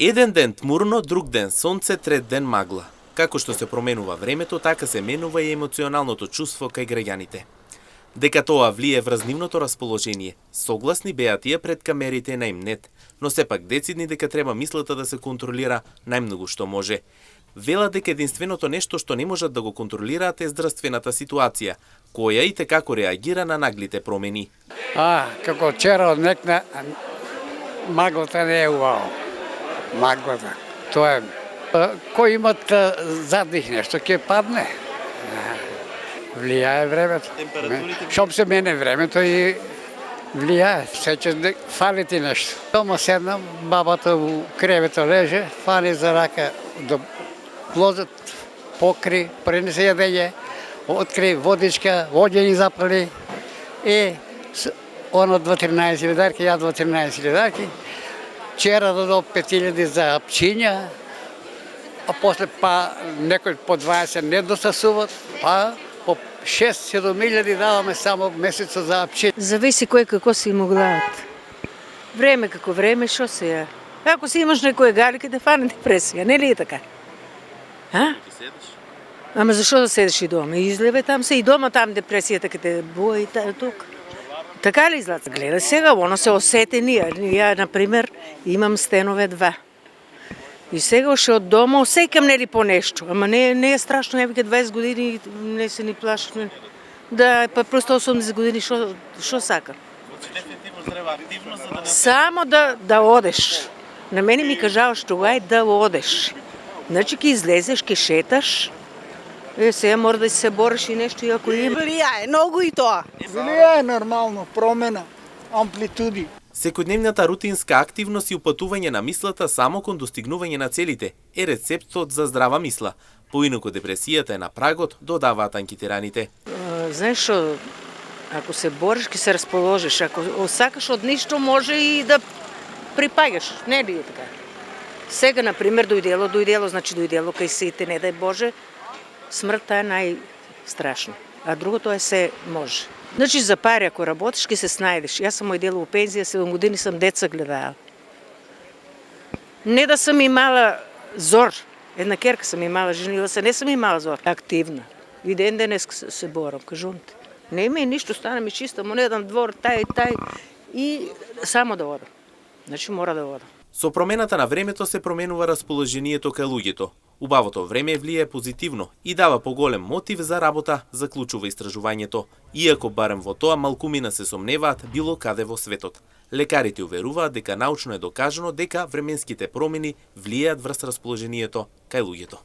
Еден ден тмурно, друг ден сонце, трет ден магла. Како што се променува времето, така се менува и емоционалното чувство кај граѓаните. Дека тоа влие врз нивното расположение, согласни беа тие пред камерите на Имнет, но сепак децидни дека треба мислата да се контролира најмногу што може. Велат дека единственото нешто што не можат да го контролираат е здравствената ситуација, која и како реагира на наглите промени. Како вчера однекна, маглата не е убаво. Маглата. Тоа е. Кои имат задних нешто, ќе падне. Влијае времето. Шом се мене времето и влијае. Сеќаш да фали ти нешто. Дома седнам, бабата у кревето леже, фали за рака до клозет, покри, пренесе јадење, откри водичка, воѓени запали и она 2-13 лидарки, ја 2-13 лидарки. Вчера додо 5000 за апчиња, а после некој по 20 не достасуват, по 6-7 илјади даваме само месецо за апчиња. Зависи кој како си му глават. Време како време, шо се ја? Ако си имаш некој галики, да фане депресија, не ли е така? Ама зашо да седиш и дома? Излеве там се и дома, там депресијата каде бои и тук. Така ли излаца? Гледа сега, оно се осетени. Ја, например, имам стенове 2. И сега оше од дома, осекам нели по нешто. Ама не е страшно, ја веќе 20 години не се ни плашам. Да, па просто 80 години, шо сакам? Само да одеш. На мене ми кажава што ај да одеш. Значи ќе излезеш, ќе шеташ, сега мора да се бориш и нешто и ако има. Влијае, многу и тоа. Влијае нормално, промена, амплитуди. Секојдневната рутинска активност и упатување на мислата само кон достигнување на целите е рецептот за здрава мисла. Поинаку депресијата е на прагот, додаваат анкетираните. Знаеш што, ако се бориш, ќе се расположиш. Ако сакаш од ништо, може и да припаѓаш. Не ли е така? Сега, например, дојдело, значи дојдело кај сите, не дај Боже, смртта е најстрашна, а другото е се може. Значи за пари, ако работиш, ќе се снајдеш. Јас сам дојдела у пензија, 7 години сам деца гледала. Не да сам имала зор, една керка сам имала, женила се, не сам имала зор. Активна. И ден денес се борам, кажувам те. Не има и ништо, стана ми чиста, му не дам двор, тај и само да одам. Значи мора да одам. Со промената на времето се променува расположението кај луѓето. Убавото време влијае позитивно и дава поголем мотив за работа, заклучува истражувањето, иако барем во тоа малкумина се сомневаат било каде во светот. Лекарите уверуваат дека научно е докажано дека временските промени влијаат врз расположението кај луѓето.